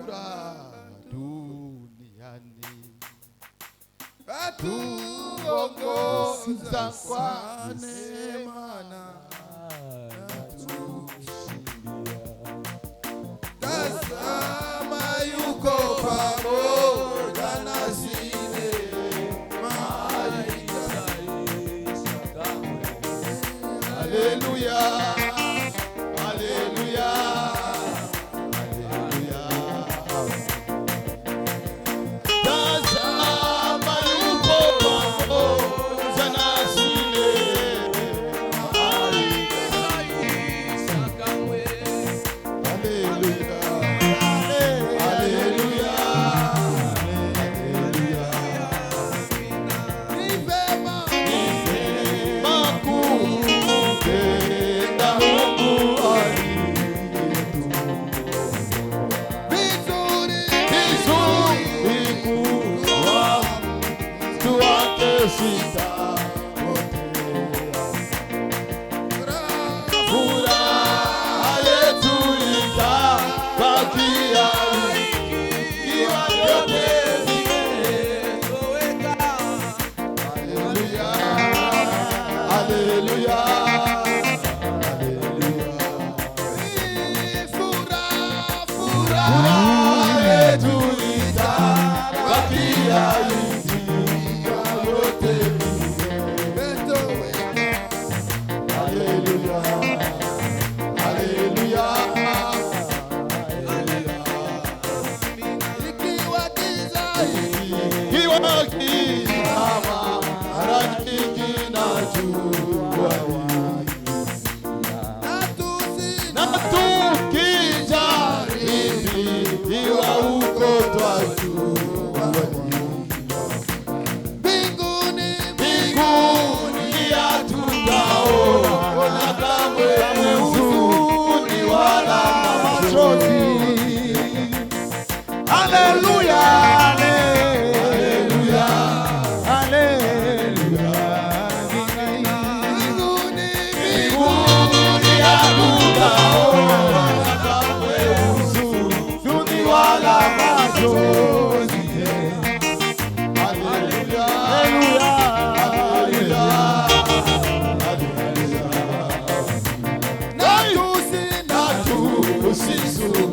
furaha duniani, atuongoza kwa neema na tazama yuko pamoja nasi mahali haleluya, haleluya, haleluya. Tazama yuko pamoja nasi mahali haleluya, haleluya, haleluya. Ni vema kumpenda Mungu vizuri, vizuri kuwa mtu wake sitapotea. Furaha yetu itabakia ikiwa vyote vimetoweka. Haleluya, haleluya, haleluya. Furaha yetu itabakia ikiwa vyote vimetoweka. Haleluya, haleluya, haleluya. Ikiwa giza mara nyingi najua na tukijaribiwa huko twajua mbinguni hatutaona kamwe huzuni wala machozi. Haleluya, haleluya, haleluya. Mbinguni hatutaona kamwe huzuni wala machozi. Haleluya, haleluya, haleluya. Na tusisubiri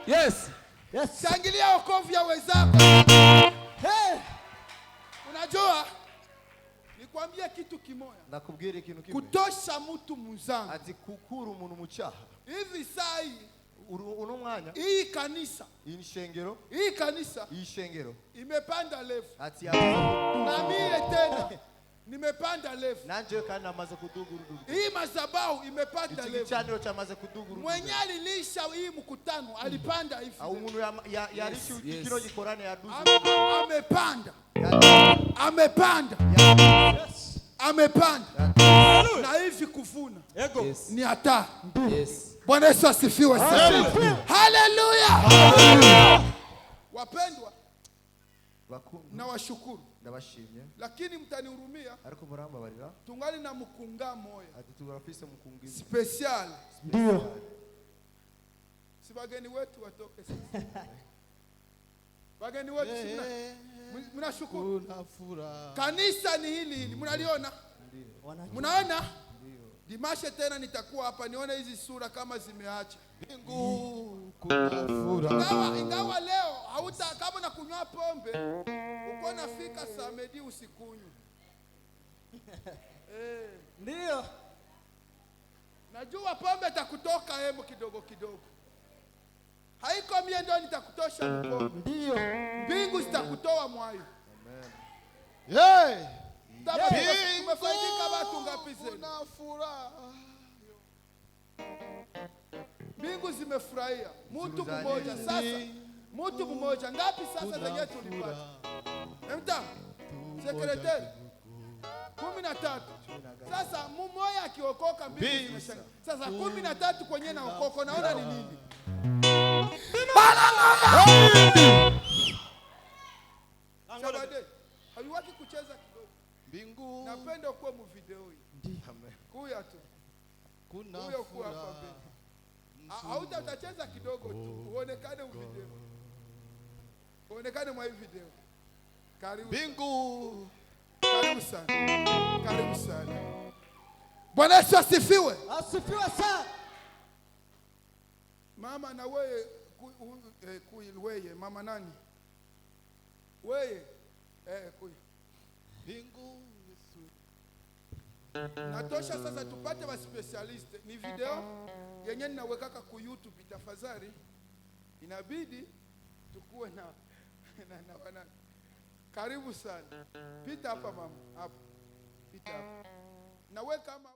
Yes. Yes. Shangilia wokovu ya wenzako. Hey. Unajua? Nikwambia kitu kimoja. Nakubwira ikintu kimwe. Kutosha mtu muzangu. Ati kukura umuntu mu cyaha. Hivi saa hii uno mwanya hii kanisa imepanda level. Ati na mie tena nimepanda level. Nanje kandi namaze kudugurudu. Hii madhabahu imepanda level. Ikicaniro cyamaze kudugurudu. Mwenye alilisha hii mkutano alipanda hivi. Umuntu yarishi kino gikorane yaduze. Amepanda. Amepanda. Yes. Amepanda. Na hivi kuvuna. Yes. Ni hatari. Yes. Bwana Yesu asifiwe sana. Haleluya. Wapendwa, na washukuru. Ndabashimye. Lakini mtanihurumia. Ariko murambabarira. Tungali na mkunga moya. Ati turafise mkungi. Special. Ndio. Si bageni wetu watoke sasa. Bageni wetu mnashukuru. Kanisa ni hili. Mnaliona? Mnaona? Dimashe tena nitakuwa hapa nione hizi sura kama zimeacha. Mbingu kuna furaha. Ingawa leo hauta kama na kunywa pombe, uko nafika samedi usikunywe. Ndio. Najua pombe itakutoka hemo kidogo kidogo. Haiko mie ndio nitakutosha pombe. Ndio. Mbingu zitakutoa mwayo. Amen. Hey! Tumefaidika watu ngapi zenu? Mbingu zimefurahia. Mtu mmoja sasa. Mtu mmoja ngapi sasa zenye tulipata? Emta. Sekretari. 13. Sasa mmoja akiokoka mbingu zimeshanga. Sasa 13 kwenye na okoko naona ni nini? Sabade. Haiwaki kucheza kidogo. Mbingu. Napenda kuwa mu video hii. Ndiyo. Amen. Kuya tu. Kuna furaha. Hauta utacheza kidogo tu. Uonekane mu video. Uonekane mwa hii video. Karibu. Mbingu. Karibu sana. Karibu sana. Bwana Yesu asifiwe. Asifiwe sana. Mama na wewe wewe mama nani? Wewe Mbingu Yesu. Natosha sasa tupate wa specialist. Ni video yenye ninawekaka ku YouTube tafadhali. Inabidi tukue na wana. Karibu sana. Pita hapa mama. Hapa. Pita hapa. Nawe kama